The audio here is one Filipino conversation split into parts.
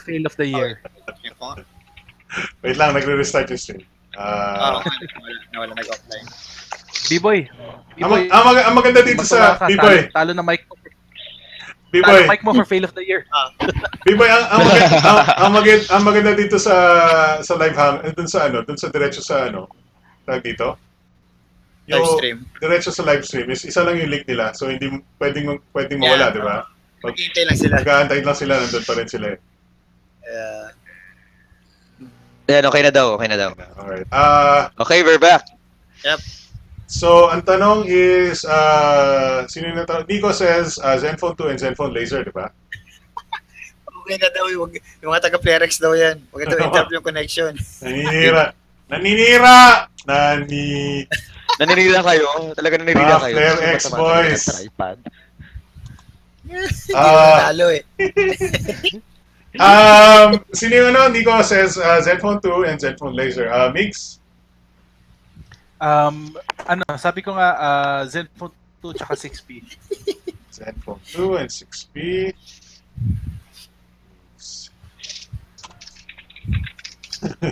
Fail of the year. Yung phone. Wait lang, nagre-restart yung stream. Nawala nag-offline. B-boy. Ang maganda dito Magtula sa ka. B-boy. Talo na mic mo. B-boy. Talo mic mo for fail of the year. B-boy, ang maganda dito sa live ham, dun sa diretso sa tawag dito. Live stream. Diretso sa live stream, isa lang yung link nila. So hindi pwedeng mawala, di ba? Maghihintay lang sila. Nag-aantay lang sila, nandun pa rin sila eh. Yan, okay na daw. Alright. Okay, we're back. Yep. So, ang tanong is, sino na tanong? Nico says, Zenfone 2 and Zenfone Laser, di ba? Okay na daw yung mga taga-Plerex daw yan. Huwag ito interrupt yung connection. Naninira! Naninira kayo? Talaga naninira kayo? Flare X boys! Talo eh. Sino yung Nico says, Zenfone 2 and Zenfone Laser. Mix? Sabi ko nga, Zenfone 2 tsaka 6P. Zenfone 2 and 6P.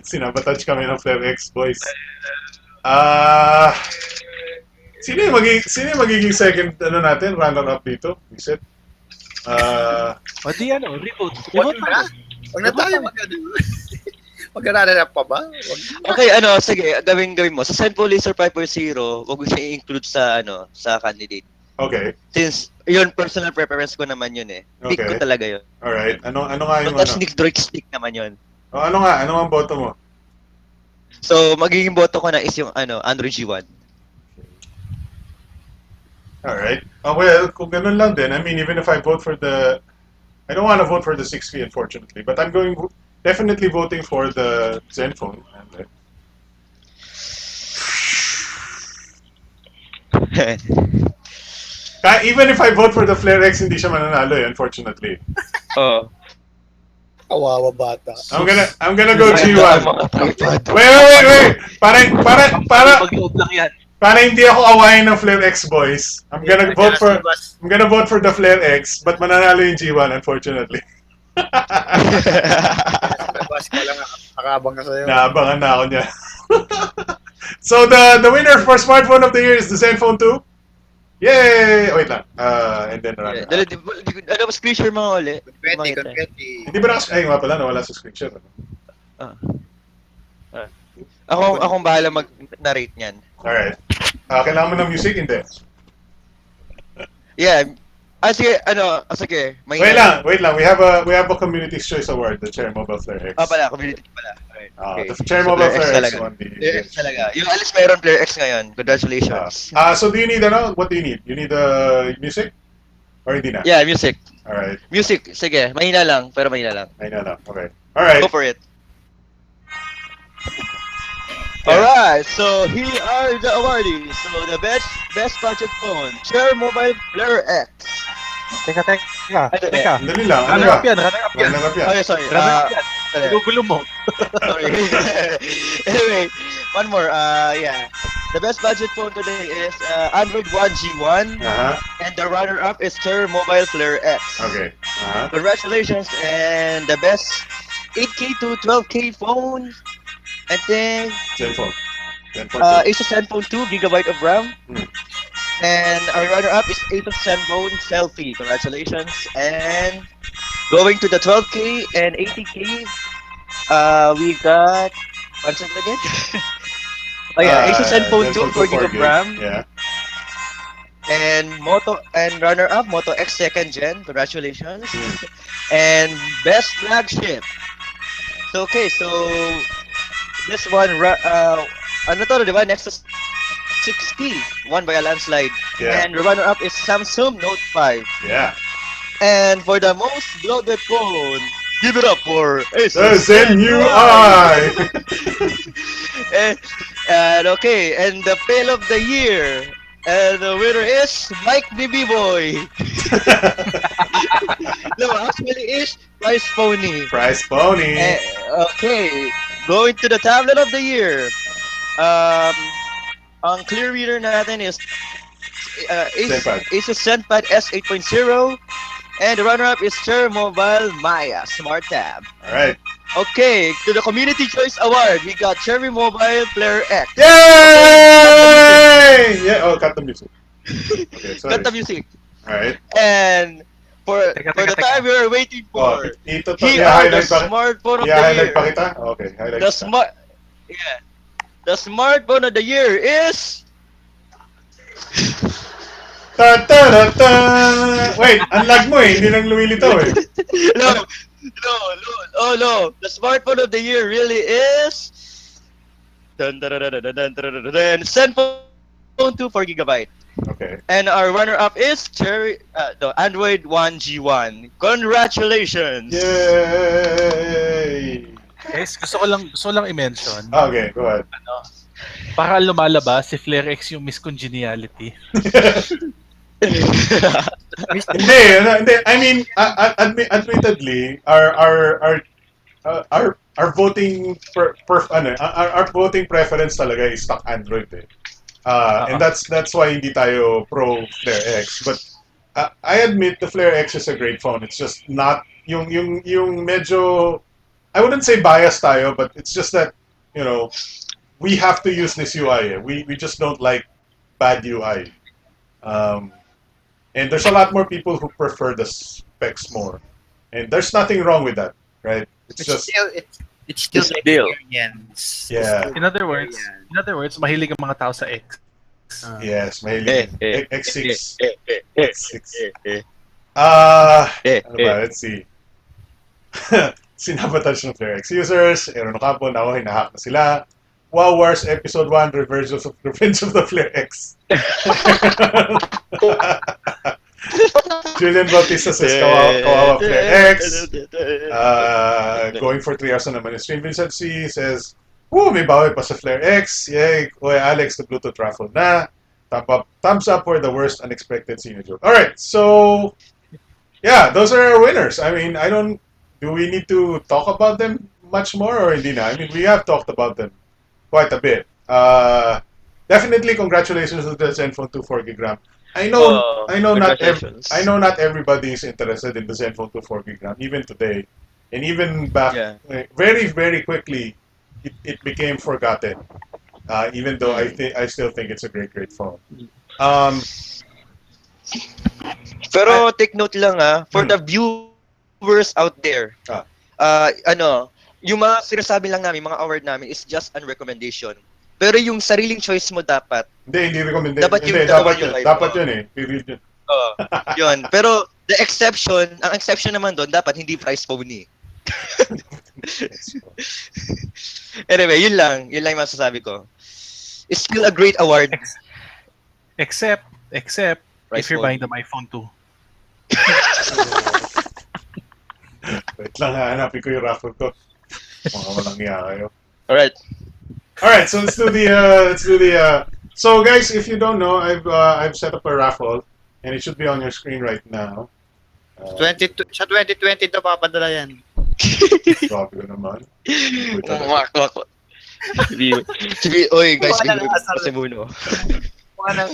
Sinabatouch kami ng Flare X boys. Sino yung magiging second natin, runner-up dito? Visit? Reboot. Huwag na tayo mag-runner-up pa ba? Okay, sige, gawin mo. Sa Zenfone Laser 5.0, wag mo siya i-include sa sa candidate. Okay. Since yun personal preference ko naman yun eh. Pick ko talaga yun. Alright. Ano nga yung But that's Droid stick naman yun. Ano ang boto mo? So, magiging boto ko na is yung Android G1. Alright. Well, kung ganun lang din, I mean, even if I vote for I don't want to vote for the 6P, unfortunately, but I'm definitely voting for the Zenfone. Even if I vote for the Flare X, hindi siya mananalo unfortunately. Oh. Kawawa bata. I'm gonna go G1. Wait. Para hindi ako awayin ng Flare X boys. I'm gonna vote for the Flare X, but mananalo yung G1 unfortunately. Bas ka lang, nakabang ka sa'yo. Naabangan na ako niya. So the winner for smartphone of the year is the Zenfone 2. Yay! Wait lang. And then Screen share mga uli. Confetti. Hindi ba ay nga pala, nawala sa screen share. Akong bahala mag-narrate niyan. Alright. Kailangan mo ng music? Hindi. Yeah. Sige. Wait lang. We have a Community's Choice Award, the Chair Mobile Flare X. Community pala. Alright. Okay. The Chair Mobile Flare X won Flare X talaga. Yung alis mayroon Flare X ngayon. Congratulations. So do you need what do you need? You need music? Or hindi na? Yeah, music. Alright. Music. Sige, mahina lang. Mahina lang. Okay. Alright. Go for it. Alright, so here are the awardees. So the best budget phone, Chair Mobile Flare X. Teka. Dali lang. Runner-up yan. Okay, sorry. Gugulo mo. Sorry. Anyway, one more. The best budget phone today is Android One G1, and the runner-up is Chair Mobile Flare X. Okay. Congratulations, and the best 8K to 12K phone, I think. Zenfone. Asus Zenfone 2 GB of RAM. And our runner-up is Asus Zenfone Selfie. Congratulations. And going to the 12K and 80K, we got what's it again? Asus Zenfone 2 4 GB of RAM. Yeah. And runner-up Moto X 2nd Gen. Congratulations. And best flagship. So this one, diba? Nexus 6P, won by a landslide. Yeah. And the runner-up is Samsung Note 5. Yeah. And for the most loaded phone, give it up for The ZenUI! and the fail of the year. And the winner is Mike BB-Boy. No, actually is Price Pony. Price Pony. Okay, going to the tablet of the year. Ang clear reader natin is Asus ZenPad S 8.0. And the runner-up is Cherry Mobile Maya Smart Tab. All right. Okay, to the Community Choice Award, we got Cherry Mobile Player X. Yay! Yeah. Oh, cut the music. Okay, sorry. Got the music. All right. And for Teka, the teka. time we are waiting Oh, for, ito to. here Yeah, are the highlight pa. smartphone of Yeah, the highlight year. pa kita. Okay, highlight. The smartphone of the year is Ta ta ta ta. Wait, unlag mo eh. Hindi nang lumilitaw eh. no. Oh no. The smartphone of the year really is Zenfone 2 4GB. Okay. And our runner-up is the Android One G1. Congratulations! Yay! Guys, gusto ko lang i-mention. Okay, go ahead. Para lumalabas si Flare X yung miscongeniality. Hindi. I mean, admittedly, our voting our voting preference talaga is stock Android eh. And that's why hindi tayo pro Flare X. But I admit the Flare X is a great phone. It's just not yung medyo, I wouldn't say biased tayo, but it's just that, you know, we have to use this UI. Eh. We just don't like bad UI. And there's a lot more people who prefer the specs more. And there's nothing wrong with that, right? It's just It's still It's the deal. experience. Yeah. In other words, mahilig ang mga tao sa X. yes, mahilig. X6. X6. eh. Ano ba? Let's see. Sinabotage ng Flare X users. Eron Ocampo, now hinahack na sila. Wow Wars Episode 1, Revenge of the Flare X. Julian Bautista says, kawawa Flare X. Going for 3 hours na naman yung stream. Vincent C says, woo, may bawi pa sa Flare X. Yay. Oy, Alex, the Bluetooth raffle na. Thumbs up for the worst unexpected senior joke. Alright, so, yeah, those are our winners. I mean, do we need to talk about them much more or hindi na? I mean, we have talked about them quite a bit. Definitely, congratulations to the Zenfone 2 4GB. I know not everybody is interested in the Zenfone 2 4GB, even today, and even back very very quickly, it became forgotten. Even though I still think it's a great phone. Pero take note lang for the viewers out there. Yung mga sinasabi lang namin, mga award namin is just a recommendation. Pero yung sariling choice mo dapat. Hindi recommendation. Dapat yung dapat yun eh. Period yun. Yun. Pero ang exception naman doon, dapat hindi price phone eh. Anyway, yun lang yung masasabi ko. It's still a great award. Except Price if you're phone. buying the iPhone 2. Wait lang, hanapin ko yung raffle ko. Mga walang iya kayo. Alright, so let's do the so guys, if you don't know, I've set up a raffle and it should be on your screen right now. Sa 2020 to papadala yan. Grabe ko naman. Oy guys, Wala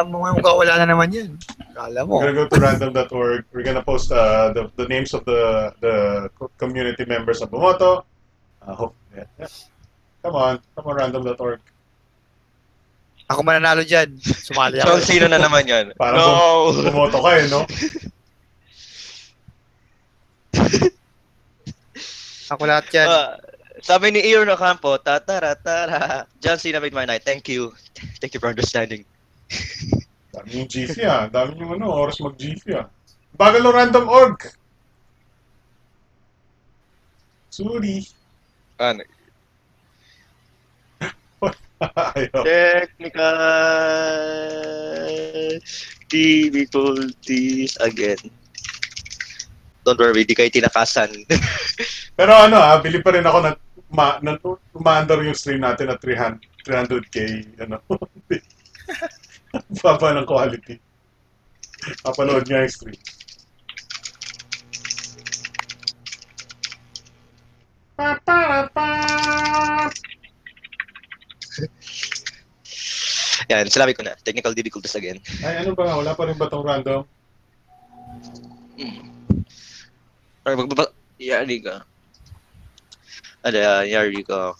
mga mukha wala na naman yan. Kala mo. We're gonna go to random.org. We're gonna post the names of the community members of Bumoto. Come on, random.org. Ako mananalo dyan. Sumali ako. John Cena na naman yan. Para bumoto ka eh, no? Ako lahat yan. Sabi ni Aaron Ocampo, tataratara. John Cena made my night. Thank you for understanding. Dami yung GF dami yung oras mag-GF Bagal ng random.org. Sorry. Ano? Ayaw. Technical difficulties again. Don't worry, di kayo tinakasan. Pero bili pa rin ako na umaandar yung stream natin at 300k, baba ng quality. Papanood niya yung stream. Yan, sinabi ko na. Technical difficulties again. Ay, ano ba nga? Wala pa rin ba tong random? Or yari ka. Yari ka.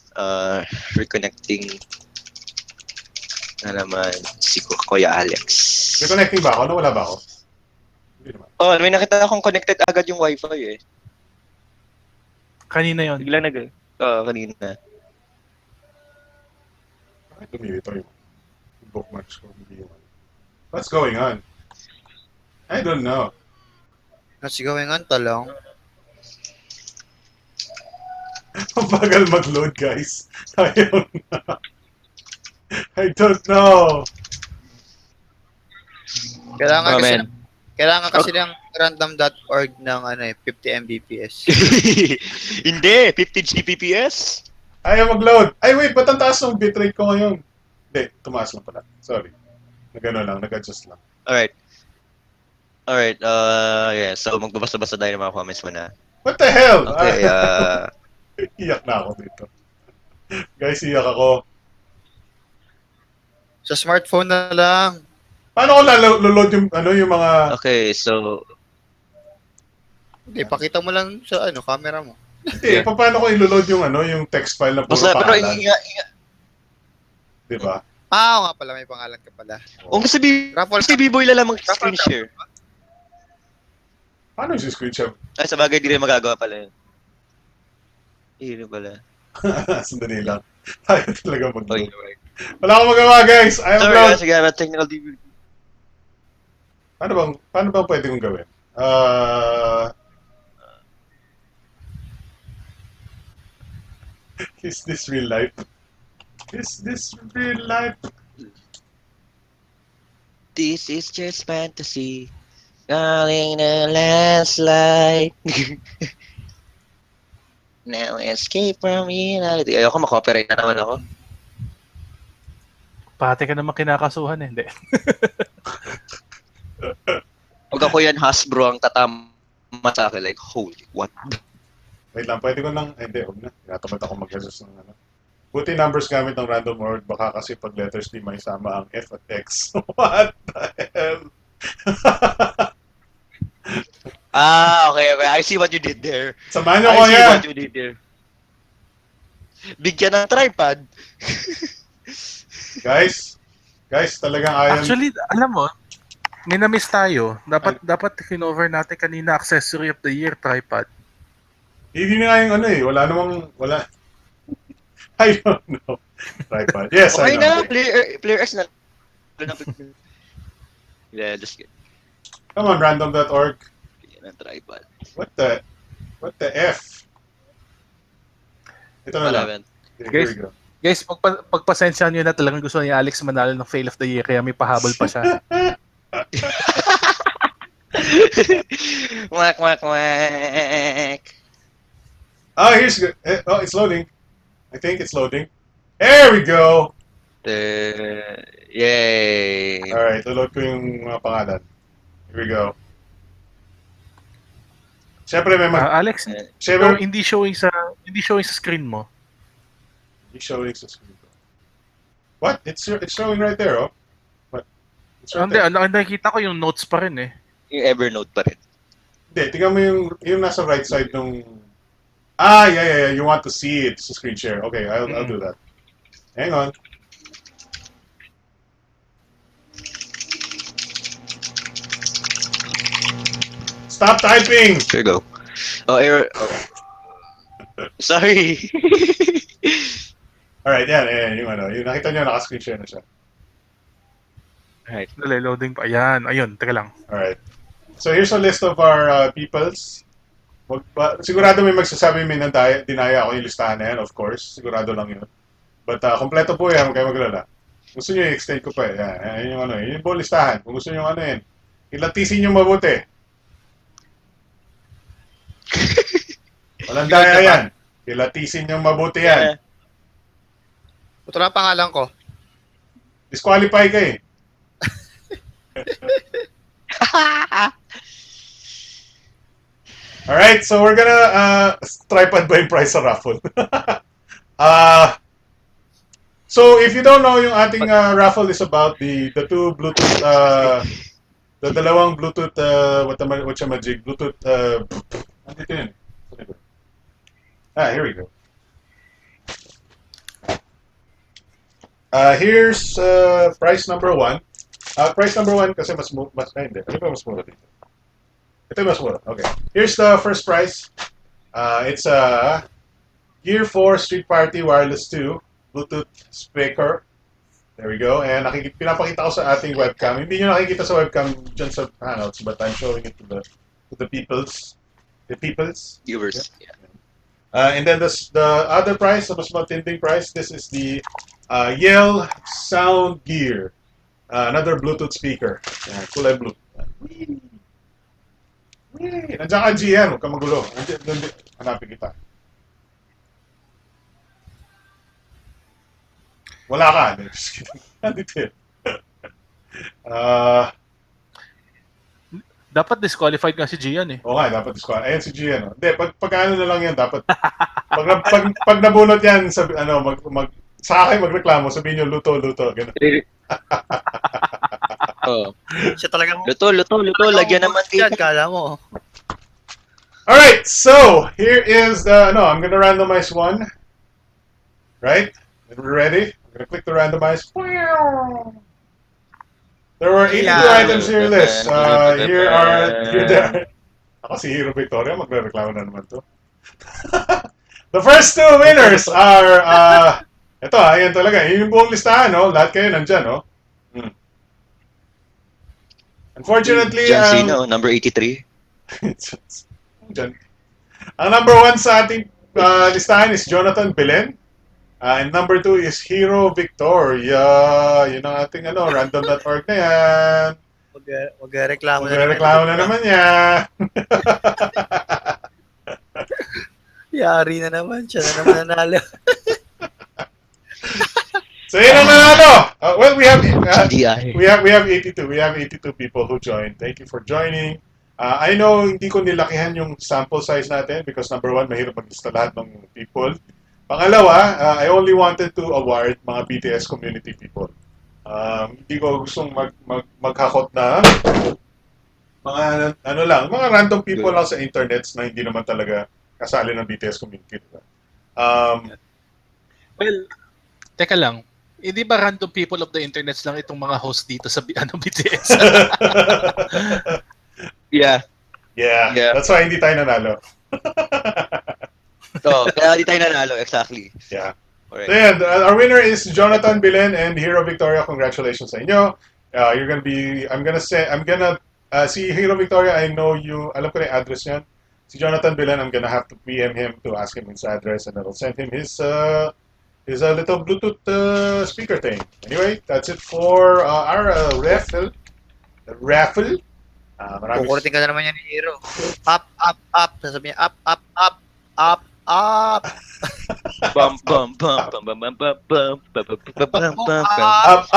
Reconnecting na naman si Kuya Alex. Reconnecting ba ako? Nawala ba ako? Hindi naman. Oh, may nakita akong connected agad yung wifi eh. Kanina yon. Bigla kanina. Bakit lumilito yung bookmarks ko? Hindi yung ano. What's going on? I don't know. What's going on, talong? Ang bagal mag-load, guys. Ayaw na. I don't know. Kailangan kasi ng random.org ng 50 Mbps. Hindi, 50 Gbps. Ayaw mag-load. Ay, wait, ba't ang taas ng bitrate ko ngayon? Hindi, tumaas lang pala. Sorry. Nag-ano lang, nag-adjust lang. Alright, yeah, so magbabasa-basa tayo ng mga comments muna. What the hell? Okay, Iyak na ako dito. Guys, iyak ako. Sa smartphone na lang. Paano ko laload yung mga... okay, so Hindi, pakita mo lang sa camera mo. Hindi, paano ko iloload yung text file na puro pero pangalan? Diba? Oo nga pala, may pangalan ka pala. kung kasi B-Boy lang mag-screen share. Paano yung screen share? Ay, sa bagay, di rin magagawa pala yun. Hindi pala. Sandali lang. Tayo talaga mag-load. Okay. Wala akong magawa, guys. Ayaw Sorry, mag-load. sige, technical difficulty. Paano bang pwede kong gawin? Is this real life? Is this real life? This is just fantasy. Calling a landslide. Now escape from reality. Ayoko, makopyright na naman ako. Pati ka naman kinakasuhan eh. Hindi. Huwag ako yan, Hasbro, ang tatama sa akin. Like, holy, what? Wait lang, pwede ko nang... Hindi, huwag na. Tinatamad ako mag-adjust ng ano. Buti numbers gamit ng random org, baka kasi pag letters di may sama ang F at X. What the hell? Okay. I see what you did there. Samahan niyo I ko see yan! what you did there. Bigyan ng tripod. Guys, talagang ayaw... Actually, alam mo, may na-miss tayo. Dapat kinover natin kanina accessory of the year tripod. Hindi na nga yung wala. I don't know. Tripod. Yes, Okay I know. na, player X na. Yeah, just get Come on, random.org. bigyan ng tripod. What the F? Ito na lang. Here Guys, we go. Guys, pagpasensya nyo na talagang gusto ni Alex manalo ng fail of the year kaya may pahabol pa siya. Wak. Oh, it's loading. I think it's loading. There we go! Yay! Alright, load ko yung mga pangalan. Here we go. Siyempre, may Alex, Siyempre, hindi showing sa screen mo. He's showing sa screen. What? It's showing right there, oh. What? It's right Hindi, there. nakikita ko yung notes pa rin eh. Yung Evernote pa rin. Hindi, tingnan mo yung nasa right side nung... yeah. You want to see it sa screen share. Okay, I'll do that. Hang on. Stop typing! Here you go. Oh, error. Oh. Sorry. Alright, yan. Yung nakita nyo, naka-screen share na siya. Right. Dali, loading pa. Ayan, ayun, teka lang. Alright. So here's a list of our peoples. Sigurado may magsasabi may dinaya ako yung listahan na yan, of course. Sigurado lang yun. But kompleto po yan, huwag kayo maglala. Gusto nyo i-extend ko pa eh. Yan yung yun po listahan. Kung gusto nyo yan, ilatisin nyo mabuti. Walang daya yan. Ilatisin nyo mabuti yan. Ito na pangalan ko. Disqualify ka eh. Alright, so we're gonna tripod ba yung price sa raffle? So if you don't know, yung ating raffle is about the two Bluetooth, the dalawang Bluetooth, Bluetooth, Andito yun. Here we go. Here's price number 1. Price number 1 kasi hindi. Ano ba mas mura dito? Ito yung mas mura. Okay. Here's the first price. It's a Gear 4 Street Party Wireless 2 Bluetooth speaker. There we go. And pinapakita ko sa ating webcam. Hindi nyo nakikita sa webcam dyan sa Hangouts, but I'm showing it to the peoples. The peoples. Viewers. Yeah. And then the other price, the mas matinding price, this is the Yale Sound Gear. Another Bluetooth speaker. Yan, kulay blue. Whee! Nandiyan ka, GN. Huwag ka magulo. Hanapin kita. Wala ka. Just kidding. Nandito yun. Dapat disqualified nga si Gian eh. Oo nga, dapat disqualified. Ayan si GN. Hindi, pag ano na lang yan, dapat pag nabunot yan, sabi, sa akin magreklamo, sabihin nyo, luto. Ganun. Oh. Siya talagang... Luto. Lagyan naman yan, dito. kala mo. Alright, so here is I'm gonna randomize one. Right? And we're ready. I'm gonna click the randomize. There were 82 items here in this. Here there. Ako si Hero Victoria, magre-reklamo na naman to. The first two winners are, ito ayan talaga, yung buong listahan, no? Lahat kayo nandyan, no? Unfortunately, John Cena, number 83. Dyan. Ang number 1 sa ating listahan is Jonathan Belen. And number 2 is Hero Victoria. Yun ang ating random.org na yan. Magreklamo na Magre-reklamo na naman yan. Yari na naman. Siya na naman nanalo. So yun ang nanalo. Well, we have GDI. we have 82. We have 82 people who joined. Thank you for joining. I know hindi ko nilakihan yung sample size natin because number 1, mahirap maglista lahat ng people. Pangalawa, I only wanted to award mga BTS community people. Hindi ko gustong maghakot na mga mga random people lang sa internets na hindi naman talaga kasali ng BTS community. Diba? Well, teka lang. Hindi ba random people of the internet lang itong mga host dito sa BTS? Yeah. Yeah. That's why hindi tayo nanalo. So, kaya di tayo nanalo, exactly. Yeah. Alright. So yan, our winner is Jonathan Belen and Hero Victoria. Congratulations sa inyo. I'm gonna si Hero Victoria, I know you, alam ko na yung address niyan. Si Jonathan Belen, I'm gonna have to PM him to ask him his address and I'll send him his little Bluetooth speaker thing. Anyway, that's it for our raffle. Kukulitin ka na naman yan ni Hero. Up. Sasabihin niya, up. Bum bum bum bum bum bum bum bum bum bum bum bum. Up.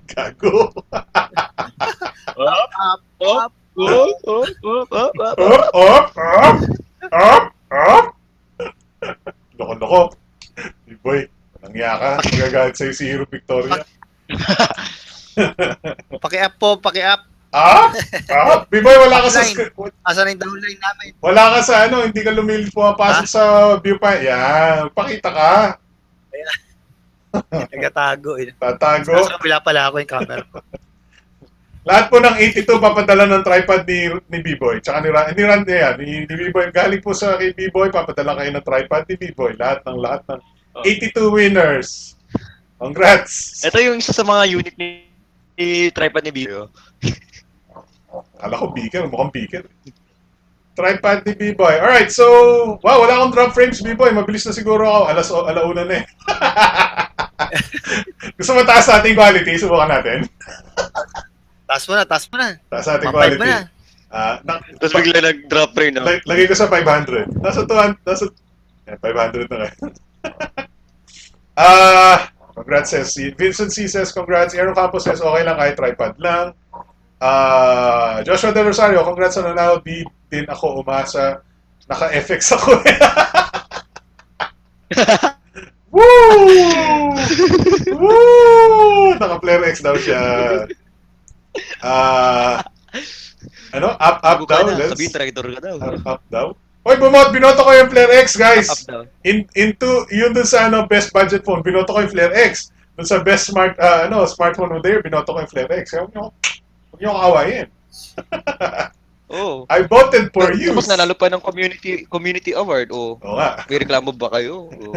Gago. Up. Loko. Boy, nangya ka. Magagalit sa'yo si Hero Victoria. Paki-up. B-boy, wala ka sa Asa na yung downline namin? wala ka sa hindi ka pumapasok sa viewpoint. Yan, pakita ka. Nagatago eh. Tatago. Nasa kabila pala ako yung camera ko. Lahat po ng 82 papadala ng tripod ni B-boy. Tsaka ni Randy yan. Ni B-boy. Galing po sa kay B-boy, papadala kayo ng tripod ni B-boy. Lahat ng 82 winners. Congrats! Ito yung isa sa mga unit ni tripod ni Biro. Kala ko beaker. Mukhang beaker. Tripod ni B-boy. Alright, so, wow, wala akong drop frames, B-boy. Mabilis na siguro ako. Alauna na eh. Gusto mo taas natin quality? Subukan natin. Taas mo na. Taas natin Mapay quality. mo na. Tapos bigla nag-drop rin, no? Lagay ko sa 500. Nasa 500 na kayo. Congrats, says si Vincent C. says congrats. Aaron Campos says okay lang kahit tripod lang. Joshua Del Rosario, congrats sa nanalo. Di din ako umasa. Naka-FX ako. Woo! Naka-Player X daw siya. Ano? Up daw, Lens? Sabihin, traitor ka daw. Up daw? Hoy, binoto ko yung Flare X, guys! Up daw. Into, yun dun sa best budget phone, binoto ko yung Flare X. Dun sa best smartphone mo there, binoto ko yung Flare X. Huwag niyo kawain. Oh. I voted for you. Tapos nanalo pa ng community award. Oh. Oo nga. May reklamo ba kayo? Oh.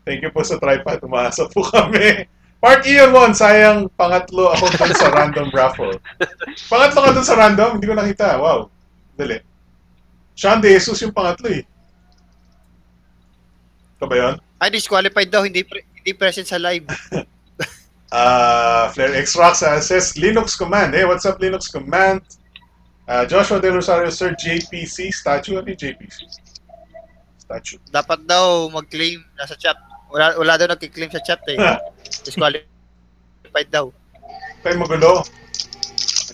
Thank you po sa tripod. Umasa po kami. Park Ian 1, sayang pangatlo ako dun sa random raffle. Pangatlo ka dun sa random? Hindi ko nakita. Wow. Dali. Sean De Jesus yung pangatlo eh. Ito ba yun? Ay, disqualified daw, hindi present sa live. Flare X Roxa says Linux Command. Hey, what's up Linux Command? Joshua De Rosario, Sir JPC statue. Ano yung JPC? Statue. Dapat daw mag-claim nasa chat. Wala daw nag-claim sa chat eh. Disqualified daw. Tayo magulo.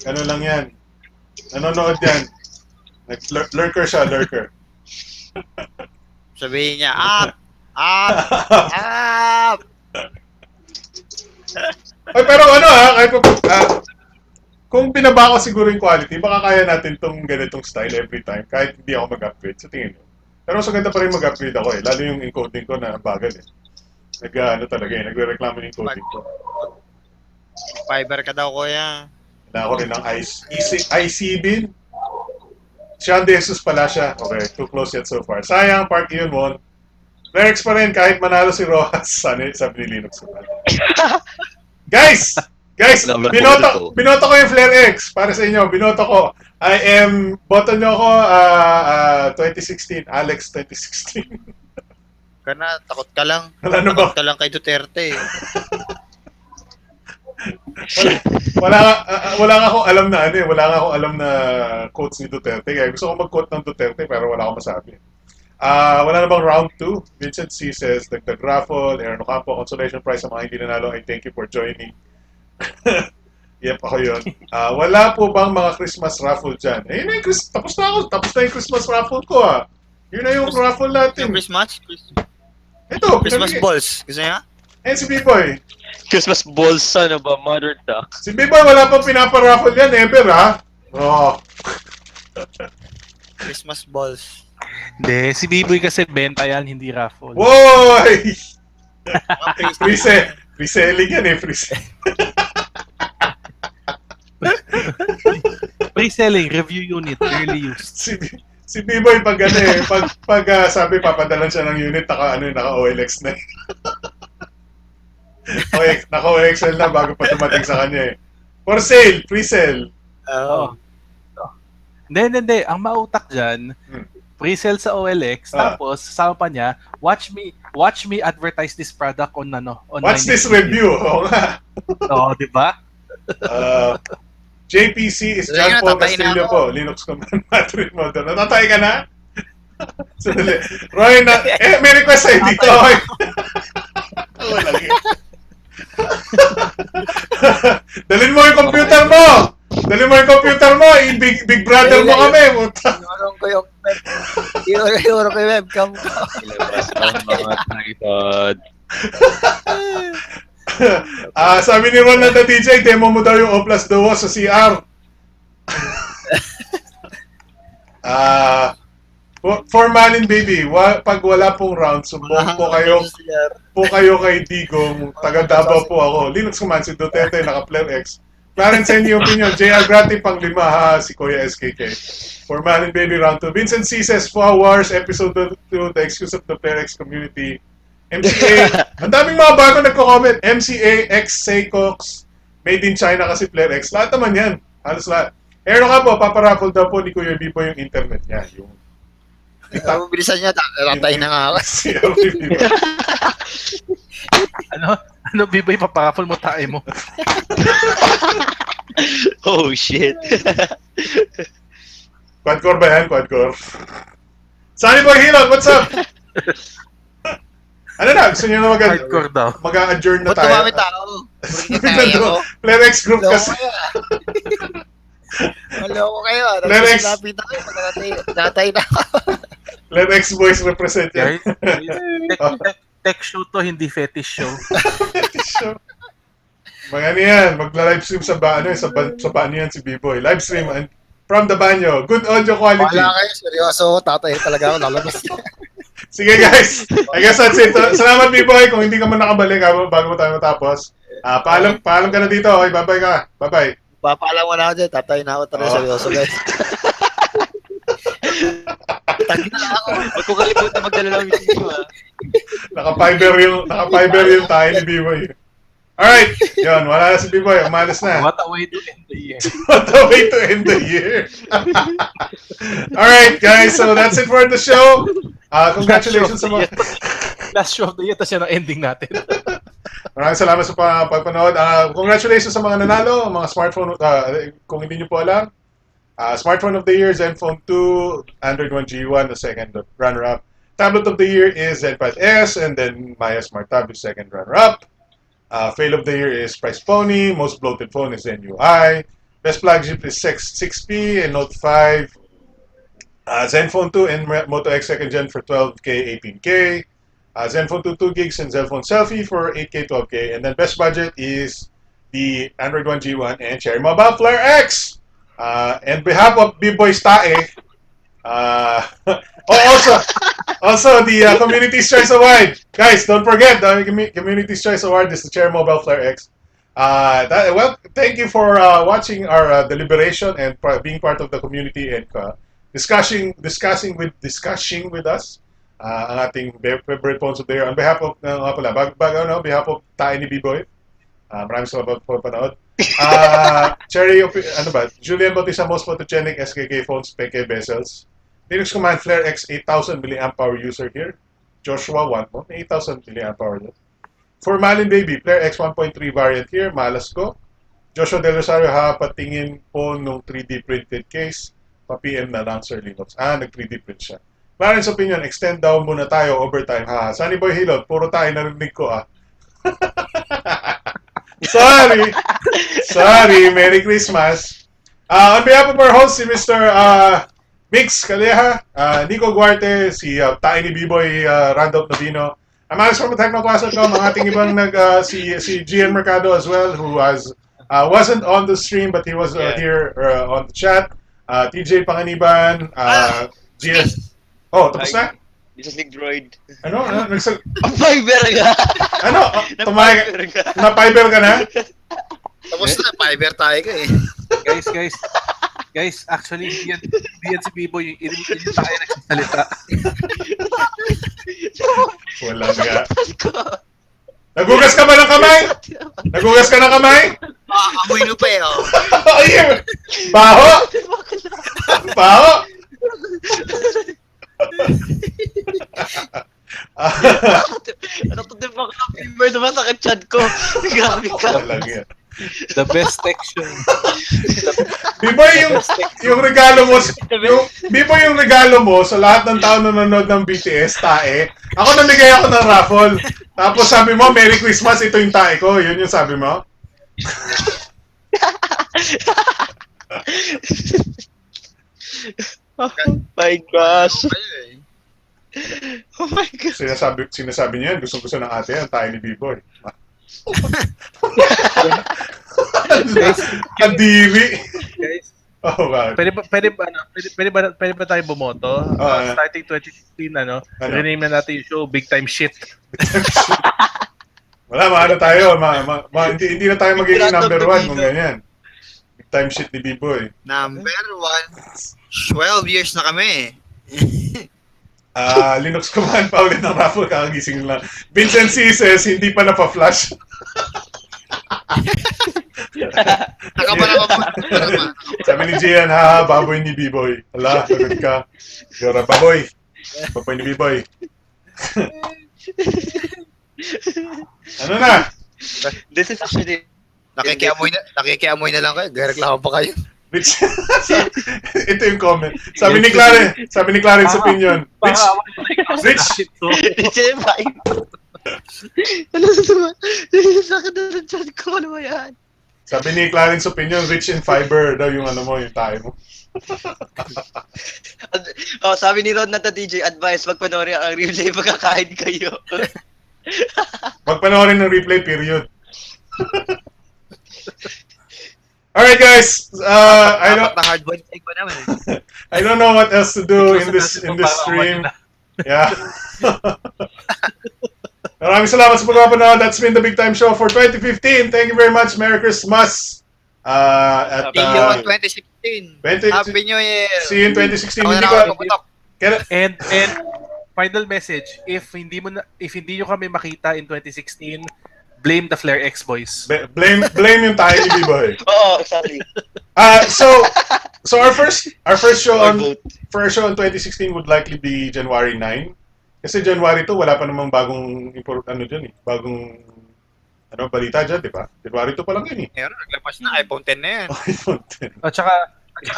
Ano lang yan. Nanonood yan. Lurker siya, lurker. Sabihin niya, up! Up! Up! Ay, pero kahit kung binaba ko siguro yung quality, baka kaya natin tong ganitong style every time, kahit hindi ako mag-upgrade, sa tingin mo. Pero mas maganda pa rin mag-upgrade ako eh, lalo yung encoding ko na bagal eh. Nagre-reklamo yung encoding ko. Fiber ka daw, kuya. Na ako rin ng IC bin. Sean De Jesus pala siya. Okay, too close yet so far. Sayang, Park Ian won. Lyrics pa rin, kahit manalo si Rojas, sabi ni Linux. Guys, binoto ko yung Flare X para sa inyo. Binoto ko. Boto nyo ako 2016. Alex 2016. Kana, takot ka lang. Takot ka lang kay Duterte. wala nga akong alam na wala nga akong alam na quotes ni Duterte. Kaya gusto ko mag-quote ng Duterte pero wala akong masabi. Wala na bang round 2? Vincent C says, dagdag raffle, Aaron Ocampo, consolation prize sa mga hindi nanalo. I thank you for joining. Yep, ako yun. Wala po bang mga Christmas raffle dyan? Yun na yung tapos na yung Christmas raffle ko Yun na yung raffle natin. Yung Christmas? Ito, Christmas balls. Gusto niya? Si B-Boy. Christmas balls, son of a mother duck. Si B-Boy, wala pang pinaparaffle yan, ever Oh. Christmas balls. Hindi, si B-Boy kasi benta yan, hindi raffle. Woy! Free selling yan free selling. Free selling, review unit, early used. Si B-Boy pag sabi papadalan siya ng unit, naka OLX na. Naka OXL na bago pa dumating sa kanya For sale, free sale. Oo. Hindi. Ang mautak dyan, pre-sale sa OLX, tapos sama pa niya, watch me advertise this product on Watch this review. Oo nga. Oo, di ba? JPC is John Paul Castillo po. Linux Command Madrid Model. Natatay ka na? Sandali. Roy, may request sa'yo dito. Dalhin mo yung computer mo! Big brother mo kami! Inorong ko yung webcam ko. Mga tripod. Sabi ni Ron na DJ, demo mo daw yung Oplas Duo sa CR. For Malin Baby, pag wala pong round, sumbong po kayo kay Digong, taga Davao po ako. Linux Command, si Duterte, naka-Flare X. Clarence, send yung opinion. JR Grati, pang 5, si Kuya SKK. For Malin Baby, round 2. Vincent C says, FUA Wars, episode 2, the excuse of the Flare X community. MCA, ang daming mga bago nagko-comment. MCA, X, Saycox, made in China kasi Flare X. Lahat naman yan. Halos lahat. Aaron ka po, paparaffle daw po ni Kuya B po yung internet niya. Bilisan niya, tatay na nga ako. Ano, B-Boy, paparaffle mo tayo mo. Oh, shit. Quadcore ba yan? Quadcore. Sunny Boy Hilon, what's up? Ano na? Gusto niyo na Hardcore daw. mag-adjourn na Ba't tayo? tumami tao? Flare X group kasi. Maloko kayo. Flare X. Lapit ako. Tatay na ako. Flare X boys represent yan. Tech show to, hindi fetish show. Mga ano yan, magla-livestream sa baan yan si B-Boy. Livestream and from the banyo. Good audio quality. Wala kayo, seryoso. Tatay talaga ako, lalabas. Sige guys, I guess that's it. Salamat B-Boy kung hindi ka man nakabalik bago mo tayo matapos. Paalam ka na dito. Okay, bye-bye ka. Bye-bye. Papaalam mo na ako dyan. Tatay na ako talaga, seryoso guys. Tagi na ako. Huwag ko kalimutan magdala ng video, ha? Naka-fiber yung tayo ni B-Boy. Alright, yun, wala na si B-Boy, umalis na. What a way to end the year. What a way to end the year. Alright guys, so that's it for the show. Congratulations sa mga... Last show of the year, tas yan ang ending natin. Maraming salamat sa pagpanood. Congratulations sa mga nanalo, mga smartphone, kung hindi nyo po alam. Smartphone of the year, Zenfone 2, Android One G1, the second runner-up. Tablet of the year is Zenpad S, and then Maya Smart Tab is second runner-up. Fail of the year is Price Pony. Most bloated phone is NUI. Best flagship is 6P and Note 5. Zenfone 2 and Moto X second gen for 12K, 18K. Zenfone 2 2 gigs and Zenfone Selfie for 8K, 12K. And then best budget is the Android One G1 and Cherry Mobile Flare X. And behalf of B-Boys Tae, also the Community's Choice Award. Guys, don't forget the Community's Choice Award is the Cherry Mobile Flare X. Thank you for watching our deliberation and being part of the community and discussing with us ang ating favorite phones of the year. On behalf of behalf of Tae ni B-Boy. Maraming salamat po panood. Cherry, Julian Bautista, most photogenic SKK phones, PK bezels. Linux Command Flare X 8000 mAh user here. Joshua 1 mo, 8000 mAh. For Malin Baby, Flare X 1.3 variant here, malas ko. Joshua Del Rosario, patingin po nung 3D printed case. Pa-PM na lang, Sir Linux. Nag-3D print siya. Clarence Opinion, extend daw muna tayo overtime. Sunny Boy Hilot, puro tayo narinig ko Sorry, Merry Christmas. On behalf of our host, si Mr. Mix Calleja, Nico Guarte, si Tae ni B-Boy, Randolph Novino. I'm Alex from Technoclass.com, ang ating ibang si GN Mercado as well, who wasn't on the stream but he was here on the chat. TJ Panganiban, GS. Oh, tapos na? This is Nick Droid. Ano? Fiber ka! Na-fiber ka na? Tapos na, fiber tayo ka eh. Guys, actually, hindi yan si B-Boy, hindi tayo nagsasalita. Wala nga. Nagugas ka ba ng kamay? Nagugas ka ng kamay? Amoy no pa eh, oh. Baho? Baho? Ano to din ba ka? Fiber naman sa chat ko. Grabe ka. The best section. B-Boy, yung regalo mo, B-Boy, yung regalo mo sa lahat ng tao na nanonood ng BTS, Tae. Ako namigay ako ng raffle. Tapos sabi mo, Merry Christmas, ito yung Tae ko. Yun yung sabi mo? Oh my gosh. Oh my God. Sinasabi niya yan, gusto ng ate yan, Tae ni B-Boy. Kadiri. Guys, wow. Pwede ba tayo bumoto? Starting 2016, rename na natin yung show Big Time Shit. Wala, maano tayo. Hindi na tayo magiging number 1 kung ganyan. Big Time Shit ni B-Boy. Number 1, 12 years na kami. Linux Command, paulit ng raffle, kakagising lang. Vincent C says, hindi pa napaflash. Sabi ni Gian, baboy ni B-Boy. Ala, sagot ka. Yora, baboy. Baboy ni B-Boy. Ano na? This is actually... Nakikiamoy na lang kayo. Gareklamo pa kayo. Rich. Ito yung comment. Sabi ni Clarence Opinion. Rich. Ano sa akin na ng chat ko? Ano ba yan? Sabi ni Clarence Opinion, rich in fiber daw yung yung tayo mo. Sabi ni Ron na DJ, advice, wag panoorin ang replay pagkakain kayo. Wag panoorin ng replay, period. Alright guys, I Apat na hard-boiled egg pa naman eh. don't know what else to do in this Susunod in this natin kung stream. paano Yeah. Maraming salamat sa pagpapanood. That's been the Big Time Show for 2015. Thank you very much. Merry Christmas. At See you in 2016. 20 Happy New Year. see you in 2016. Ako na Hindi lang ko ako puputok. And final message, if hindi nyo kami makita in 2016, blame the Flare X boys. blame yung tayo ni B-Boy. Oo, exactly. So our first show Or on both. first show in 2016 would likely be January 9. Kasi January 2 wala pa namang bagong bagong balita diyan, di ba? January 2 pa lang yun eh. Meron, naglabas na iPhone 10 na yan. At saka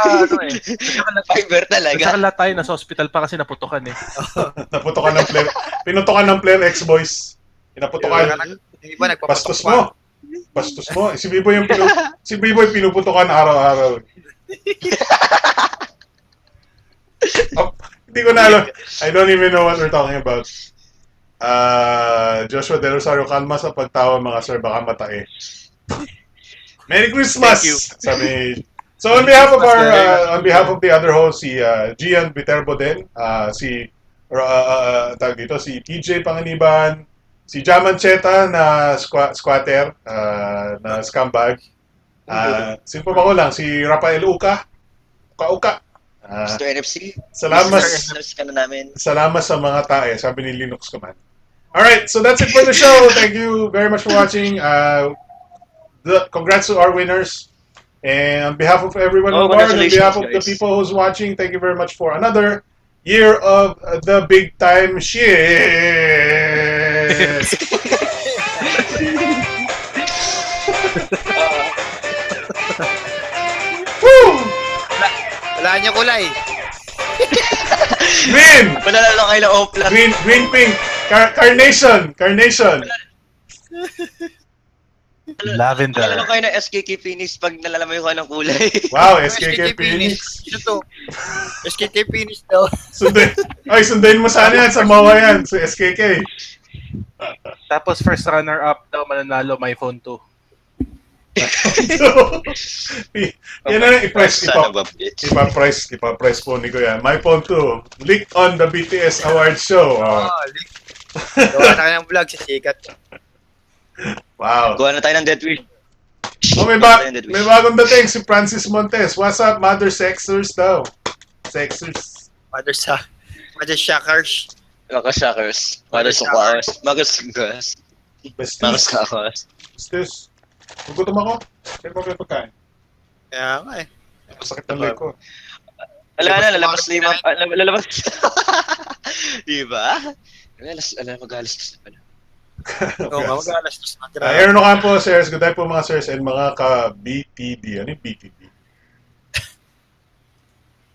ano eh. Fiber At talaga. saka lahat tayo nasa hospital pa kasi naputukan eh. Naputokan ng player. Pinutokan ng player X boys. Pinaputokan. Hindi ba nagpapatok Bastos pa? mo. Bastos mo. Si B-Boy pinuputokan araw-araw. Hindi ko na alam. I don't even know what we're talking about. Joshua De Rosario, kalma sa pagtawa mga sir, baka matae. Merry Christmas! Thank you. Sabi. So on behalf of the other host, si Gian Viterbo din, si PJ Panganiban, si Jaman Cheta na squatter, na scumbag. Sino pa ba ko lang? Si Rafael Uka. Uka. Mr. NFC. Salamat. Listeners ka na namin. Salamat sa mga tae, sabi ni Linux Command. Alright, so that's it for the show. Thank you very much for watching. Congrats to our winners. And on behalf of everyone on board, on behalf of the guys. people who's watching, thank you very much for another year of the Big Time shit. Woo! Wala niya kulay. Green! Panalo lang kayo ng Opla. Green, pink. Carnation! Lavender. Panalo lang kayo ng SKK Phoenix pag nalalaman yung anong kulay. Wow, SKK Phoenix. Sino to? SKK Phoenix daw. Sundayin mo sana yan sa MOA yan, sa SKK. Tapos first runner-up daw mananalo my phone 2. Yan na, i-press po ni Kuya. My phone 2. Leak on the BTS Awards show. Oh. Gawa na kayo ng vlog sa sikat. Wow. Gawa na tayo ng Death Wish. Oh, may bagong dating si Francis Montes. What's up, Mother Sexers daw? Sexers. Mother Shackers. Makasakers. Makasakers. Makasakers. Besties. Makasakers. Besties. Gugutom ako. Kaya mo kayo pagkain. Kaya nga eh. Masakit ang leg ko. Lalabas na yung lalabas. Diba? Mag-alas na pala. Oo nga, mag-alastos na. Aaron Ocampo, sirs. Good day po mga sirs and mga ka-BTD. Ano yung BTD?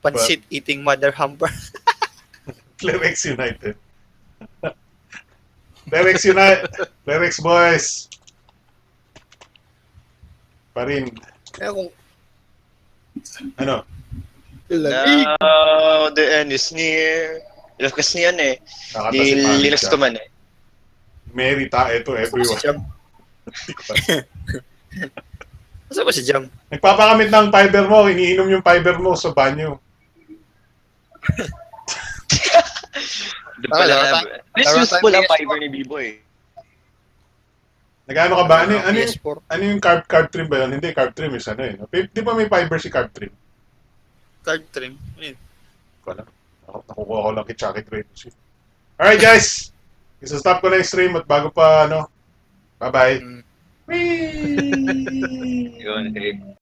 Pansit eating mother hamper. Clerex United. Clerex United. Clerex boys. Pa rin. Kaya kung Ano? Now the end is near. Ilakas niyan eh. Kakanta Di si Panic Linux siya. ko man eh. Mary tae to si everyone. Jam. Asa ba si Jam? Nagpapakamit ng fiber mo. Iniinom yung fiber mo sa banyo. Doon pala na. Please Tara, useful ang PS4. fiber ni B-Boy. Nagano ka ba? PS4. Ano yung carb trim ba yun? Hindi, carb trim is ano eh. Di ba may fiber si carb trim? Card trim. Ano yun? Wala. Nakukuha ko lang kay Chucky Tracy. Alright guys! Isa-stop ko na yung stream at bago pa bye-bye. Mm. Whee! Yun, eh.